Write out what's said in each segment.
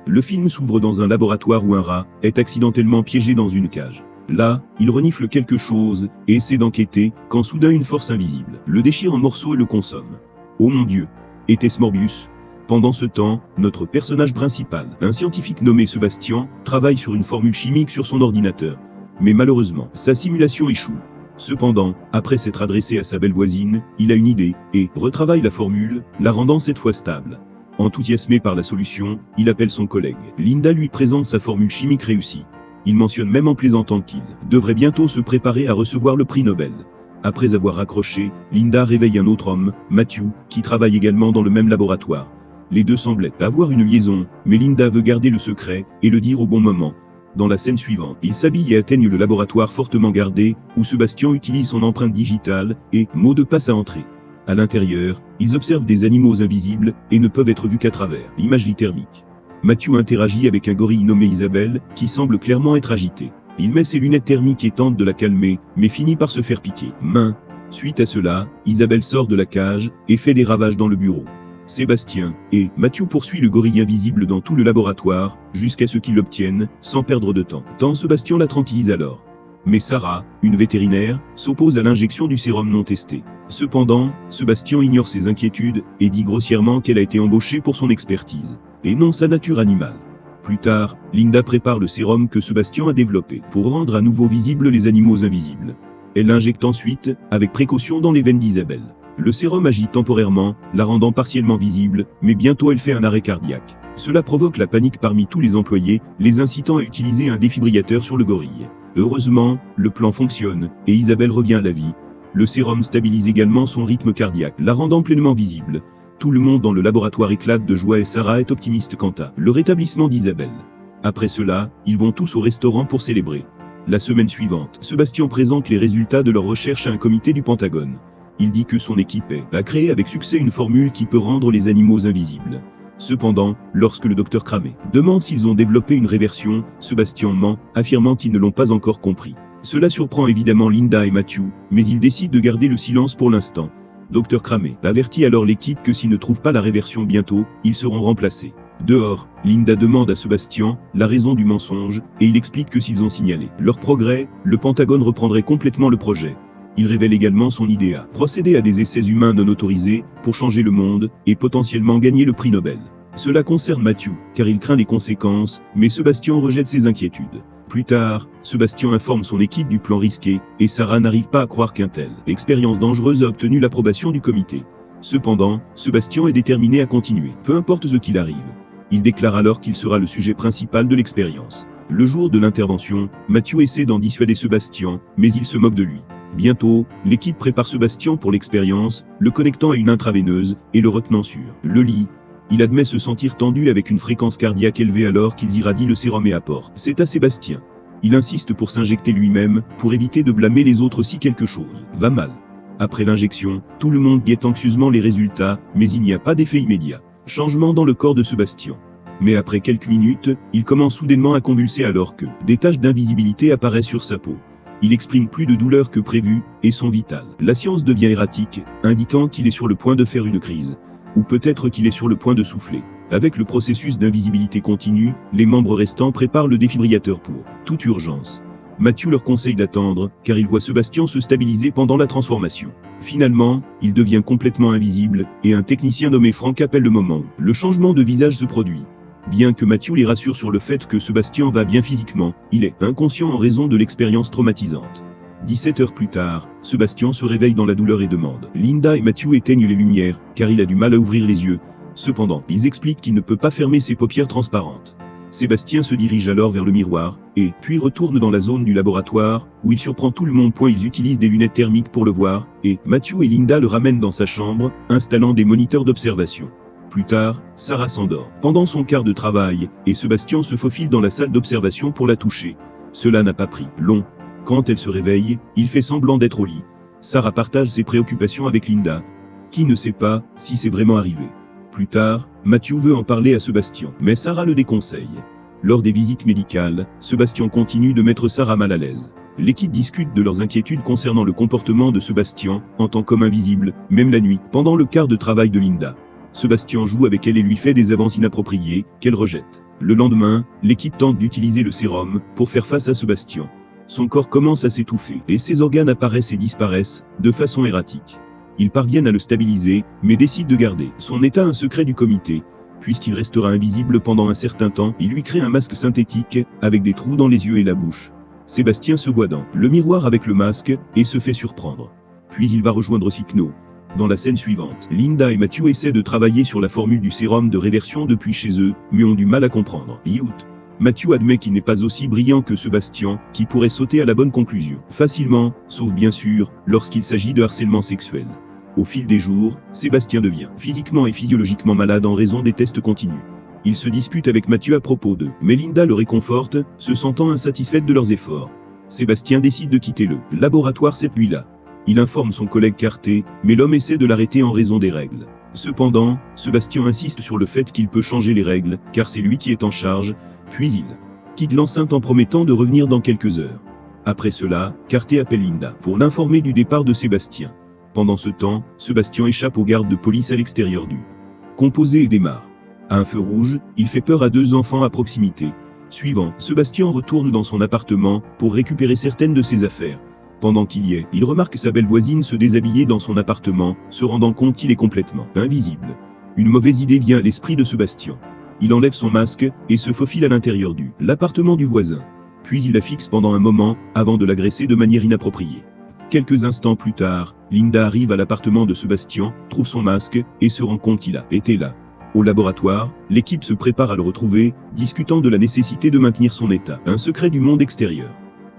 Le film s'ouvre dans un laboratoire où un rat est accidentellement piégé dans une cage. Là, il renifle quelque chose et essaie d'enquêter quand soudain une force invisible le déchire en morceaux et le consomme. Oh mon Dieu! Était-ce Morbius? Pendant ce temps, notre personnage principal, un scientifique nommé Sébastien, travaille sur une formule chimique sur son ordinateur. Mais malheureusement, sa simulation échoue. Cependant, après s'être adressé à sa belle voisine, il a une idée, et retravaille la formule, la rendant cette fois stable. Enthousiasmé par la solution, il appelle son collègue. Linda lui présente sa formule chimique réussie. Il mentionne même en plaisantant qu'il devrait bientôt se préparer à recevoir le prix Nobel. Après avoir raccroché, Linda réveille un autre homme, Matthew, qui travaille également dans le même laboratoire. Les deux semblaient avoir une liaison, mais Linda veut garder le secret et le dire au bon moment. Dans la scène suivante, ils s'habillent et atteignent le laboratoire fortement gardé, où Sébastien utilise son empreinte digitale et mot de passe à entrer. À l'intérieur, ils observent des animaux invisibles et ne peuvent être vus qu'à travers l'imagerie thermique. Matthew interagit avec un gorille nommé Isabelle, qui semble clairement être agité. Il met ses lunettes thermiques et tente de la calmer, mais finit par se faire piquer. Suite à cela, Isabelle sort de la cage et fait des ravages dans le bureau. Sébastien et Matthew poursuit le gorille invisible dans tout le laboratoire, jusqu'à ce qu'il l'obtienne, sans perdre de temps. Sébastien la tranquillise alors. Mais Sarah, une vétérinaire, s'oppose à l'injection du sérum non testé. Cependant, Sébastien ignore ses inquiétudes et dit grossièrement qu'elle a été embauchée pour son expertise, et non sa nature animale. Plus tard, Linda prépare le sérum que Sébastien a développé pour rendre à nouveau visibles les animaux invisibles. Elle l'injecte ensuite, avec précaution dans les veines d'Isabelle. Le sérum agit temporairement, la rendant partiellement visible, mais bientôt elle fait un arrêt cardiaque. Cela provoque la panique parmi tous les employés, les incitant à utiliser un défibrillateur sur le gorille. Heureusement, le plan fonctionne, et Isabelle revient à la vie. Le sérum stabilise également son rythme cardiaque, la rendant pleinement visible. Tout le monde dans le laboratoire éclate de joie et Sarah est optimiste quant à le rétablissement d'Isabelle. Après cela, ils vont tous au restaurant pour célébrer. La semaine suivante, Sébastien présente les résultats de leur recherche à un comité du Pentagone. Il dit que son équipe a créé avec succès une formule qui peut rendre les animaux invisibles. Cependant, lorsque le docteur Cramé demande s'ils ont développé une réversion, Sébastien ment, affirmant qu'ils ne l'ont pas encore compris. Cela surprend évidemment Linda et Matthew, mais ils décident de garder le silence pour l'instant. Dr Cramé avertit alors l'équipe que s'ils ne trouvent pas la réversion bientôt, ils seront remplacés. Dehors, Linda demande à Sébastien la raison du mensonge, et il explique que s'ils ont signalé leur progrès, le Pentagone reprendrait complètement le projet. Il révèle également son idée à procéder à des essais humains non autorisés pour changer le monde et potentiellement gagner le prix Nobel. Cela concerne Matthew, car il craint les conséquences, mais Sébastien rejette ses inquiétudes. Plus tard, Sébastien informe son équipe du plan risqué, et Sarah n'arrive pas à croire qu'une telle expérience dangereuse a obtenu l'approbation du comité. Cependant, Sébastien est déterminé à continuer, peu importe ce qu'il arrive. Il déclare alors qu'il sera le sujet principal de l'expérience. Le jour de l'intervention, Matthew essaie d'en dissuader Sébastien, mais il se moque de lui. Bientôt, l'équipe prépare Sébastien pour l'expérience, le connectant à une intraveineuse et le retenant sur le lit. Il admet se sentir tendu avec une fréquence cardiaque élevée alors qu'ils irradient le sérum et apportent. C'est à Sébastien. Il insiste pour s'injecter lui-même, pour éviter de blâmer les autres si quelque chose va mal. Après l'injection, tout le monde guette anxieusement les résultats, mais il n'y a pas d'effet immédiat. Changement dans le corps de Sébastien. Mais après quelques minutes, il commence soudainement à convulser alors que des taches d'invisibilité apparaissent sur sa peau. Il exprime plus de douleur que prévu, et son vital. La science devient erratique, indiquant qu'il est sur le point de faire une crise. Ou peut-être qu'il est sur le point de souffler. Avec le processus d'invisibilité continue, les membres restants préparent le défibrillateur pour toute urgence. Matthew leur conseille d'attendre, car il voit Sébastien se stabiliser pendant la transformation. Finalement, il devient complètement invisible, et un technicien nommé Frank appelle le moment où le changement de visage se produit. Bien que Matthew les rassure sur le fait que Sébastien va bien physiquement, il est inconscient en raison de l'expérience traumatisante. 17 heures plus tard, Sébastien se réveille dans la douleur et demande. Linda et Matthew éteignent les lumières, car il a du mal à ouvrir les yeux. Cependant, ils expliquent qu'il ne peut pas fermer ses paupières transparentes. Sébastien se dirige alors vers le miroir, et puis retourne dans la zone du laboratoire, où il surprend tout le monde. Ils utilisent des lunettes thermiques pour le voir, et Matthew et Linda le ramènent dans sa chambre, installant des moniteurs d'observation. Plus tard, Sarah s'endort pendant son quart de travail, et Sébastien se faufile dans la salle d'observation pour la toucher. Cela n'a pas pris long. Quand elle se réveille, il fait semblant d'être au lit. Sarah partage ses préoccupations avec Linda, qui ne sait pas si c'est vraiment arrivé. Plus tard, Matthew veut en parler à Sébastien, mais Sarah le déconseille. Lors des visites médicales, Sébastien continue de mettre Sarah mal à l'aise. L'équipe discute de leurs inquiétudes concernant le comportement de Sébastien, en tant qu'homme invisible, même la nuit, pendant le quart de travail de Linda. Sébastien joue avec elle et lui fait des avances inappropriées, qu'elle rejette. Le lendemain, l'équipe tente d'utiliser le sérum pour faire face à Sébastien. Son corps commence à s'étouffer et ses organes apparaissent et disparaissent de façon erratique. Ils parviennent à le stabiliser, mais décident de garder son état un secret du comité. Puisqu'il restera invisible pendant un certain temps, il lui crée un masque synthétique avec des trous dans les yeux et la bouche. Sébastien se voit dans le miroir avec le masque et se fait surprendre. Puis il va rejoindre Cycno. Dans la scène suivante, Linda et Matthew essaient de travailler sur la formule du sérum de réversion depuis chez eux, mais ont du mal à comprendre. Youth. Matthew admet qu'il n'est pas aussi brillant que Sébastien, qui pourrait sauter à la bonne conclusion facilement, sauf bien sûr, lorsqu'il s'agit de harcèlement sexuel. Au fil des jours, Sébastien devient physiquement et physiologiquement malade en raison des tests continus. Il se dispute avec Matthew à propos d'eux, mais Linda le réconforte, se sentant insatisfaite de leurs efforts. Sébastien décide de quitter le laboratoire cette nuit-là. Il informe son collègue Carté, mais l'homme essaie de l'arrêter en raison des règles. Cependant, Sébastien insiste sur le fait qu'il peut changer les règles, car c'est lui qui est en charge, puis il quitte l'enceinte en promettant de revenir dans quelques heures. Après cela, Carté appelle Linda pour l'informer du départ de Sébastien. Pendant ce temps, Sébastien échappe aux gardes de police à l'extérieur du composé et démarre. À un feu rouge, il fait peur à deux enfants à proximité. Suivant, Sébastien retourne dans son appartement pour récupérer certaines de ses affaires. Pendant qu'il y est, il remarque sa belle voisine se déshabiller dans son appartement, se rendant compte qu'il est complètement invisible. Une mauvaise idée vient à l'esprit de Sébastien. Il enlève son masque et se faufile à l'intérieur du l'appartement du voisin. Puis il la fixe pendant un moment avant de l'agresser de manière inappropriée. Quelques instants plus tard, Linda arrive à l'appartement de Sébastien, trouve son masque et se rend compte qu'il a été là. Au laboratoire, l'équipe se prépare à le retrouver, discutant de la nécessité de maintenir son état, un secret du monde extérieur.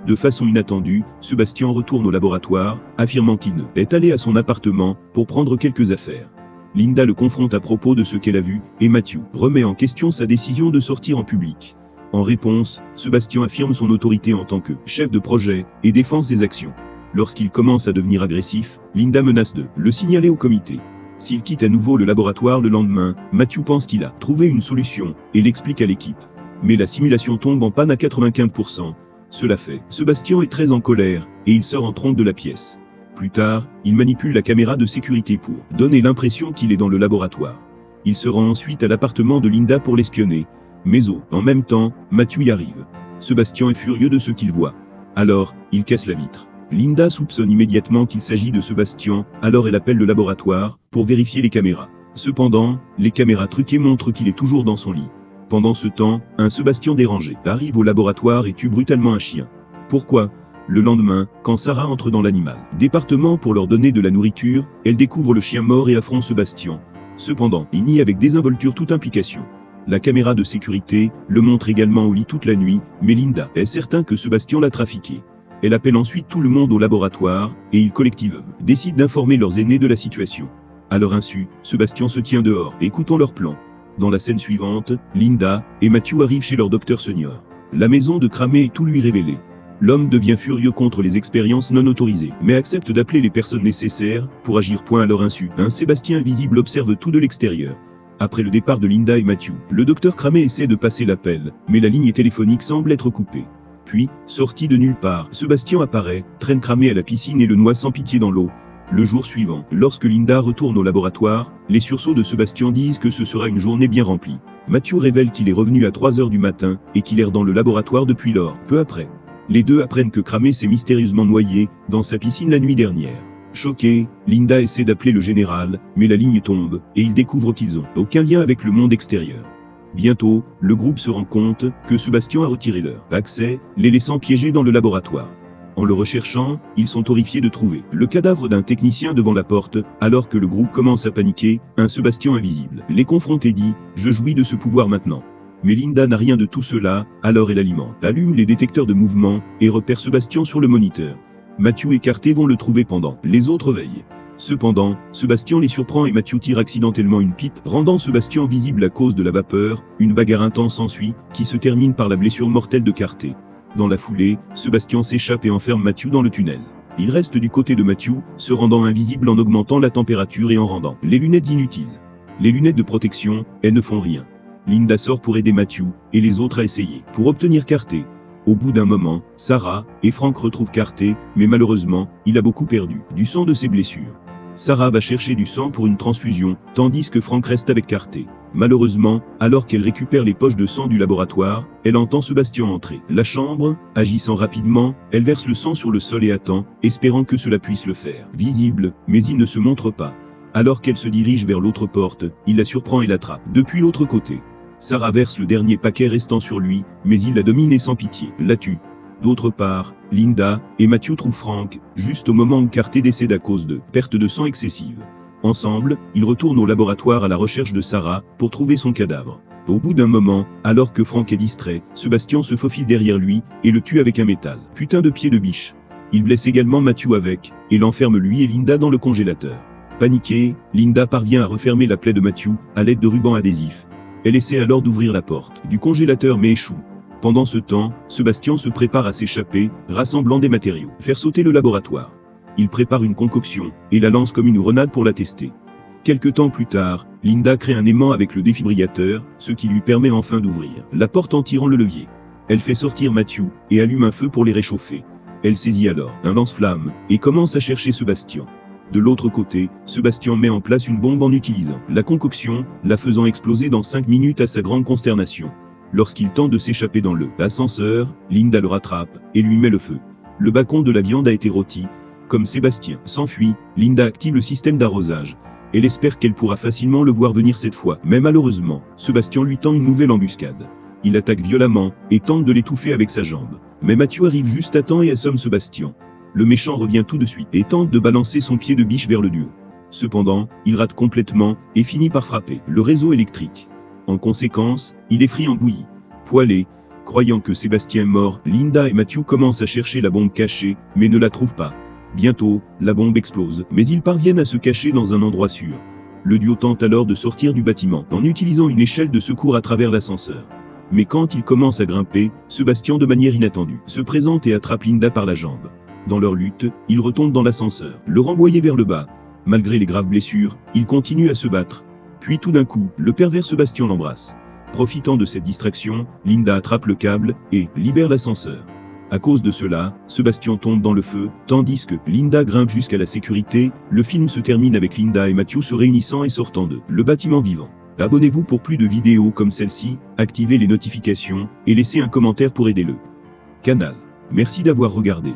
De façon inattendue, Sébastien retourne au laboratoire, affirmant qu'il est allé à son appartement pour prendre quelques affaires. Linda le confronte à propos de ce qu'elle a vu, et Matthew remet en question sa décision de sortir en public. En réponse, Sébastien affirme son autorité en tant que chef de projet et défend ses actions. Lorsqu'il commence à devenir agressif, Linda menace de le signaler au comité. S'il quitte à nouveau le laboratoire le lendemain, Matthew pense qu'il a trouvé une solution et l'explique à l'équipe. Mais la simulation tombe en panne à 95%. Cela fait, Sébastien est très en colère et il sort en trompe de la pièce. Plus tard, il manipule la caméra de sécurité pour donner l'impression qu'il est dans le laboratoire. Il se rend ensuite à l'appartement de Linda pour l'espionner. Mais en même temps, Matthew y arrive. Sébastien est furieux de ce qu'il voit. Alors, il casse la vitre. Linda soupçonne immédiatement qu'il s'agit de Sébastien, alors elle appelle le laboratoire pour vérifier les caméras. Cependant, les caméras truquées montrent qu'il est toujours dans son lit. Pendant ce temps, un Sébastien dérangé arrive au laboratoire et tue brutalement un chien. Pourquoi ? Le lendemain, quand Sarah entre dans l'animal département pour leur donner de la nourriture, elle découvre le chien mort et affronte Sébastien. Cependant, il nie avec désinvolture toute implication. La caméra de sécurité le montre également au lit toute la nuit, mais Linda est certain que Sébastien l'a trafiqué. Elle appelle ensuite tout le monde au laboratoire, et ils collectivement décident d'informer leurs aînés de la situation. À leur insu, Sébastien se tient dehors, écoutant leurs plans. Dans la scène suivante, Linda et Matthew arrivent chez leur docteur senior. La maison de Cramé est tout lui révélé. L'homme devient furieux contre les expériences non autorisées, mais accepte d'appeler les personnes nécessaires pour agir. À leur insu, un Sébastien invisible observe tout de l'extérieur. Après le départ de Linda et Matthew, le docteur Cramé essaie de passer l'appel, mais la ligne téléphonique semble être coupée. Puis, sorti de nulle part, Sébastien apparaît, traîne Cramé à la piscine et le noie sans pitié dans l'eau. Le jour suivant, lorsque Linda retourne au laboratoire, les sursauts de Sébastien disent que ce sera une journée bien remplie. Matthew révèle qu'il est revenu à 3h du matin et qu'il erre dans le laboratoire depuis lors. Peu après, les deux apprennent que Cramé s'est mystérieusement noyé dans sa piscine la nuit dernière. Choquée, Linda essaie d'appeler le général, mais la ligne tombe, et ils découvrent qu'ils n'ont aucun lien avec le monde extérieur. Bientôt, le groupe se rend compte que Sébastien a retiré leur accès, les laissant piégés dans le laboratoire. En le recherchant, ils sont horrifiés de trouver le cadavre d'un technicien devant la porte, alors que le groupe commence à paniquer, un Sébastien invisible les confronte et dit « Je jouis de ce pouvoir maintenant ». Mais Linda n'a rien de tout cela, alors elle allume les détecteurs de mouvement, et repère Sébastien sur le moniteur. Matthew et Carté vont le trouver pendant les autres veillent. Cependant, Sébastien les surprend et Matthew tire accidentellement une pipe, rendant Sébastien visible à cause de la vapeur. Une bagarre intense s'ensuit, qui se termine par la blessure mortelle de Carté. Dans la foulée, Sébastien s'échappe et enferme Matthew dans le tunnel. Il reste du côté de Matthew, se rendant invisible en augmentant la température et en rendant les lunettes inutiles. Les lunettes de protection, elles ne font rien. Linda sort pour aider Matthew, et les autres à essayer, pour obtenir Carté. Au bout d'un moment, Sarah et Frank retrouvent Carté, mais malheureusement, il a beaucoup perdu du sang de ses blessures. Sarah va chercher du sang pour une transfusion, tandis que Frank reste avec Carté. Malheureusement, alors qu'elle récupère les poches de sang du laboratoire, elle entend Sébastien entrer. La chambre, agissant rapidement, elle verse le sang sur le sol et attend, espérant que cela puisse le faire. Visible, mais il ne se montre pas. Alors qu'elle se dirige vers l'autre porte, il la surprend et l'attrape. Depuis l'autre côté, Sarah verse le dernier paquet restant sur lui, mais il la domine et sans pitié la tue. D'autre part, Linda et Matthew trouvent Frank, juste au moment où Carter décède à cause de perte de sang excessive. Ensemble, ils retournent au laboratoire à la recherche de Sarah, pour trouver son cadavre. Au bout d'un moment, alors que Frank est distrait, Sébastien se faufile derrière lui, et le tue avec un métal. Putain de pied de biche. Il blesse également Matthew avec, et l'enferme lui et Linda dans le congélateur. Paniquée, Linda parvient à refermer la plaie de Matthew, à l'aide de rubans adhésifs. Elle essaie alors d'ouvrir la porte du congélateur mais échoue. Pendant ce temps, Sébastien se prépare à s'échapper, rassemblant des matériaux. Faire sauter le laboratoire. Il prépare une concoction, et la lance comme une grenade pour la tester. Quelque temps plus tard, Linda crée un aimant avec le défibrillateur, ce qui lui permet enfin d'ouvrir la porte en tirant le levier. Elle fait sortir Matthew, et allume un feu pour les réchauffer. Elle saisit alors un lance-flamme, et commence à chercher Sébastien. De l'autre côté, Sébastien met en place une bombe en utilisant la concoction, la faisant exploser dans 5 minutes à sa grande consternation. Lorsqu'il tente de s'échapper dans le ascenseur, Linda le rattrape, et lui met le feu. Le bacon de la viande a été rôti. Comme Sébastien s'enfuit, Linda active le système d'arrosage. Elle espère qu'elle pourra facilement le voir venir cette fois. Mais malheureusement, Sébastien lui tend une nouvelle embuscade. Il attaque violemment, et tente de l'étouffer avec sa jambe. Mais Matthew arrive juste à temps et assomme Sébastien. Le méchant revient tout de suite, et tente de balancer son pied de biche vers le duo. Cependant, il rate complètement, et finit par frapper le réseau électrique. En conséquence, il est frit en bouillie. Poilé, croyant que Sébastien est mort, Linda et Matthew commencent à chercher la bombe cachée, mais ne la trouvent pas. Bientôt, la bombe explose, mais ils parviennent à se cacher dans un endroit sûr. Le duo tente alors de sortir du bâtiment, en utilisant une échelle de secours à travers l'ascenseur. Mais quand ils commencent à grimper, Sébastien de manière inattendue se présente et attrape Linda par la jambe. Dans leur lutte, ils retombent dans l'ascenseur, le renvoyer vers le bas. Malgré les graves blessures, ils continuent à se battre. Puis tout d'un coup, le pervers Sébastien l'embrasse. Profitant de cette distraction, Linda attrape le câble, et libère l'ascenseur. À cause de cela, Sébastien tombe dans le feu, tandis que Linda grimpe jusqu'à la sécurité. Le film se termine avec Linda et Matthew se réunissant et sortant de le bâtiment vivant. Abonnez-vous pour plus de vidéos comme celle-ci, activez les notifications, et laissez un commentaire pour aider le canal. Merci d'avoir regardé.